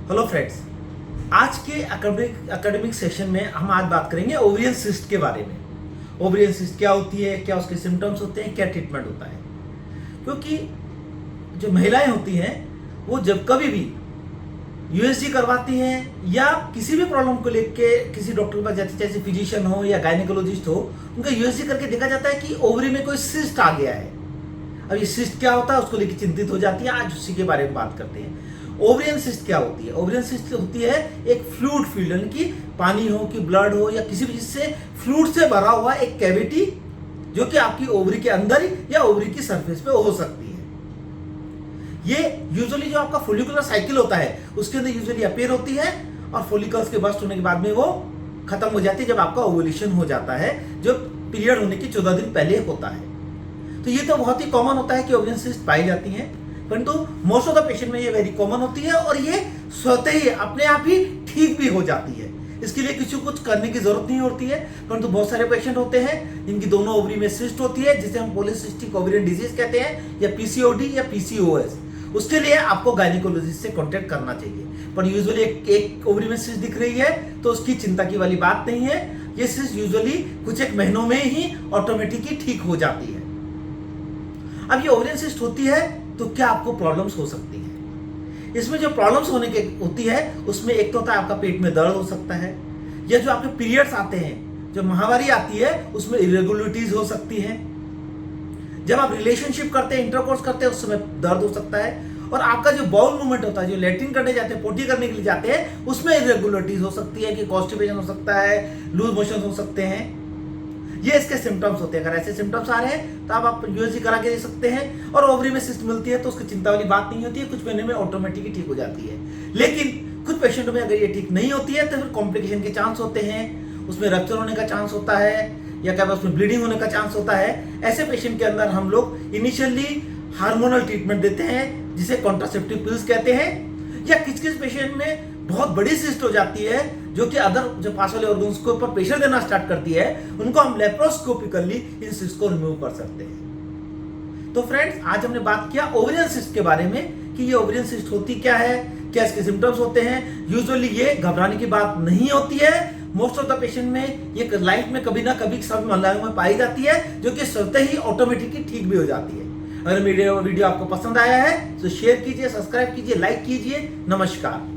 Hello friends, आज के academic session में हम आज बात करेंगे ओवरियन सिस्ट के बारे में। ओवरियन सिस्ट क्या होती है, क्या उसके सिम्टम्स होते हैं, क्या ट्रीटमेंट होता है। क्योंकि जो महिलाएं होती हैं वो जब कभी भी यूएसजी करवाती हैं या किसी भी प्रॉब्लम को लेके किसी डॉक्टर के पास जाती है, चाहे फिजिशियन हो या गायनेकोलॉजिस्ट हो, उनका यूएसजी करके देखा जाता है कि ओवरी में कोई सिस्ट आ गया है। अब ये सिस्ट क्या होता है उसको लेकर चिंतित हो जाती है। आज उसी के बारे में बात करते हैं। ओवरियन सिस्ट क्या होती है? ओवरियन सिस्ट होती है एक फ्लूइड फील्ड, यानी कि पानी हो कि ब्लड हो या किसी भी चीज से फ्लूइड से भरा हुआ एक कैविटी जो कि आपकी ओवरी के अंदर या ओवरी की सरफेस पे हो सकती है। ये यूजुअली जो आपका फोलिकुलर साइकिल होता है उसके अंदर यूजुअली अपीयर होती है और फोलिकल्स के बस्ट होने के बाद में वो खत्म हो जाती है जब आपका ओवुलेशन हो जाता है, जो पीरियड होने की 14 दिन पहले होता है। तो ये तो बहुत ही कॉमन होता है कि ओवरियन सिस्ट पाई जाती हैं, परंतु मोस्ट ऑफ द पेशेंट में ये वेरी कॉमन होती है और ये स्वतः ही अपने आप ही ठीक भी हो जाती है। इसके लिए किसी को कुछ करने की जरूरत नहीं होती है। परंतु बहुत सारे पेशेंट होते हैं जिनकी दोनों ओवरी में सिस्ट होती है, जिसे हम पॉलीसिस्टिक ओवरियन डिजीज कहते हैं, या पीसीओडी या पीसीओएस। उसके लिए आपको गायनेकोलॉजिस्ट से कांटेक्ट करना चाहिए। पर यूजुअली एक ओवरी में सिस्ट दिख रही है तो उसकी चिंता की वाली बात नहीं है। ये सिस्ट यूजुअली कुछ एक महीनों में ही ऑटोमेटिकली ठीक हो जाती है। अब ये ओवरियन सिस्ट होती है तो क्या आपको प्रॉब्लम्स हो सकती है? इसमें जो प्रॉब्लम्स होने के होती है उसमें एक तो होता है आपका पेट में दर्द हो सकता है, या जो आपके पीरियड्स आते हैं, जो माहवारी आती है उसमें इरेगुलरिटीज हो सकती है। जब आप रिलेशनशिप करते हैं, इंटरकोर्स करते हैं, उस समय दर्द हो सकता है। और आपका जो बाउल मूवमेंट होता है, जो लैट्रिन करने जाते हैं, पोटी करने के लिए जाते हैं, उसमें इरेगुलरिटीज हो सकती है कि कॉन्स्टिपेशन हो सकता है, लूज मोशन हो सकते हैं। ये इसके सिम्टम्स होते हैं। अगर ऐसे सिम्टम्स आ रहे हैं तो आप यूएसजी करा के दे सकते हैं। और ओवरी में सिस्ट मिलती है तो उसकी चिंता वाली बात नहीं होती है, कुछ महीने में ऑटोमेटिकली ठीक हो जाती है। लेकिन कुछ पेशेंटों में अगर ये ठीक नहीं होती है तो फिर कॉम्प्लिकेशन के चांस होते हैं, उसमें रप्चर होने का चांस होता है, या क्या उसमें ब्लीडिंग होने का चांस होता है। ऐसे पेशेंट के अंदर हम लोग इनिशियली हार्मोनल ट्रीटमेंट देते हैं, जिसे कॉन्ट्रासेप्टिव पिल्स कहते हैं। या किस किस पेशेंट में बहुत बड़ी सिस्ट हो जाती है जो कि अदर जो पास वाले ऑर्गन्स के ऊपर प्रेशर देना स्टार्ट करती है, उनको हम लेप्रोस्कोपिकली इन सिस्ट को रिमूव कर सकते हैं। तो फ्रेंड्स, आज हमने बात किया ओवरियन सिस्ट के बारे में कि ये ओवरियन सिस्ट होती क्या है, क्या इसके सिम्टम्स होते हैं। यूजुअली ये घबराने की बात नहीं होती है। मोस्ट ऑफ द पेशेंट में ये लाइफ में कभी ना कभी सब महिलाओं में पाई जाती है, जो कि स्वतः ही ऑटोमेटिकली ठीक भी हो जाती है। अगर वीडियो आपको पसंद आया है तो शेयर कीजिए, सब्सक्राइब कीजिए, लाइक कीजिए। नमस्कार।